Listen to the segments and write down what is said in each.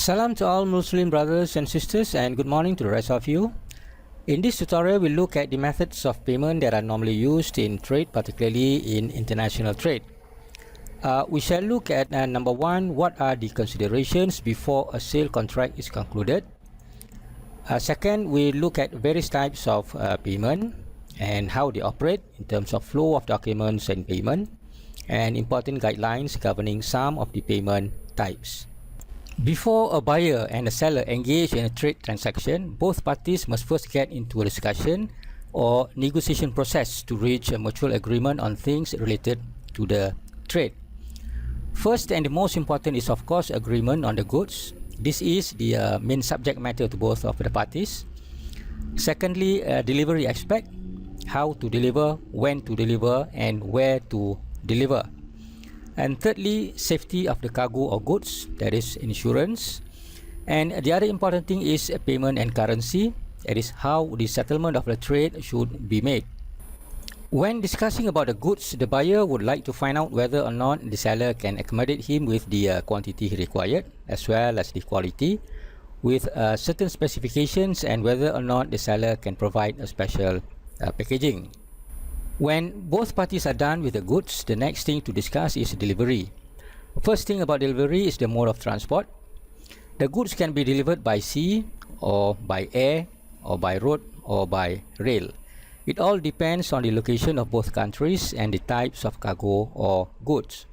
Salam to all Muslim brothers and sisters, and good morning to the rest of you. In this tutorial, we'll look at the methods of payment that are normally used in trade, particularly in international trade. We shall look at number one, what are the considerations before a sale contract is concluded. Second, we look at various types of payment and how they operate in terms of flow of documents and payment, and important guidelines governing some of the payment types. Before a buyer and a seller engage in a trade transaction, both parties must first get into a discussion or negotiation process to reach a mutual agreement on things related to the trade. First and the most important is, of course, agreement on the goods. This is the main subject matter to both of the parties. Secondly, delivery aspect, how to deliver, when to deliver, and where to deliver. And thirdly, safety of the cargo or goods, that is insurance. And the other important thing is payment and currency, that is how the settlement of the trade should be made. When discussing about the goods, the buyer would like to find out whether or not the seller can accommodate him with the quantity required, as well as the quality, with certain specifications, and whether or not the seller can provide a special packaging. When both parties are done with the goods, the next thing to discuss is delivery. First thing about delivery is the mode of transport. The goods can be delivered by sea, or by air, or by road, or by rail. It all depends on the location of both countries and the types of cargo or goods.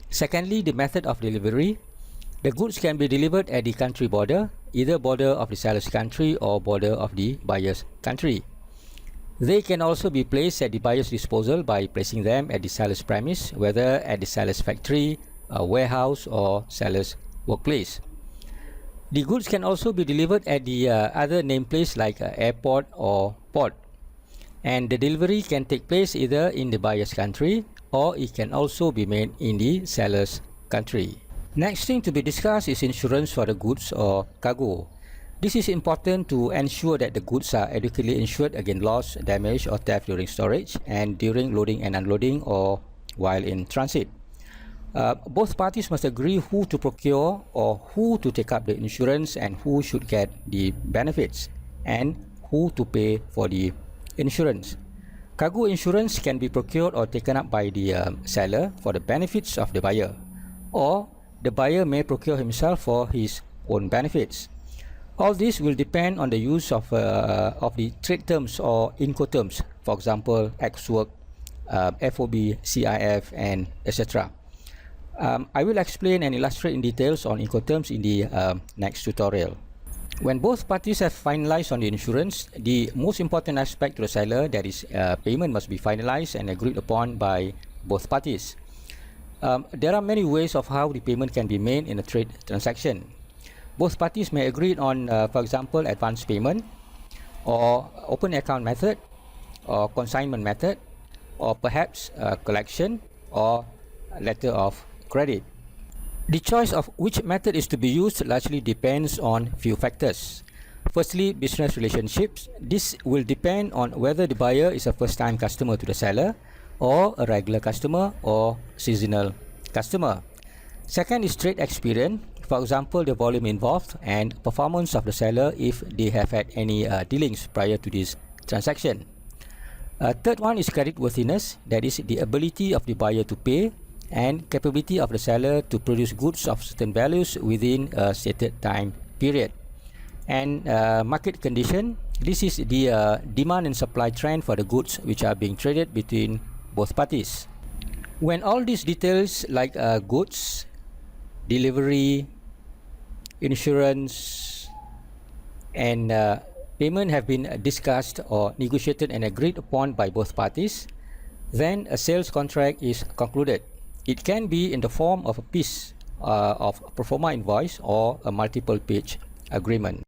Secondly, the method of delivery. The goods can be delivered at the country border, either border of the seller's country or border of the buyer's country. They can also be placed at the buyer's disposal by placing them at the seller's premise, whether at the seller's factory, a warehouse, or seller's workplace. The goods can also be delivered at the other named place like airport or port. And the delivery can take place either in the buyer's country, or it can also be made in the seller's country. Next thing to be discussed is insurance for the goods or cargo. This is important to ensure that the goods are adequately insured against loss, damage, or theft during storage and during loading and unloading or while in transit. Both parties must agree who to procure or who to take up the insurance, and who should get the benefits, and who to pay for the insurance. Cargo insurance can be procured or taken up by the seller for the benefits of the buyer, or the buyer may procure himself for his own benefits. All this will depend on the use of the trade terms or Incoterms, for example, ex-work, FOB, CIF, and etc. I will explain and illustrate in details on Incoterms in the next tutorial. When both parties have finalized on the insurance, the most important aspect to the seller, that is payment, must be finalized and agreed upon by both parties. There are many ways of how the payment can be made in a trade transaction. Both parties may agree on, for example, advance payment, or open account method, or consignment method, or perhaps collection or letter of credit. The choice of which method is to be used largely depends on few factors. Firstly, business relationships. This will depend on whether the buyer is a first-time customer to the seller, or a regular customer, or seasonal customer. Second is trade experience. For example, the volume involved and performance of the seller if they have had any dealings prior to this transaction. Third one is creditworthiness, that is the ability of the buyer to pay, and capability of the seller to produce goods of certain values within a stated time period. And market condition, this is the demand and supply trend for the goods which are being traded between both parties. When all these details like goods, delivery, insurance, and payment have been discussed or negotiated and agreed upon by both parties, then a sales contract is concluded. It can be in the form of a piece of pro forma invoice or a multiple page agreement.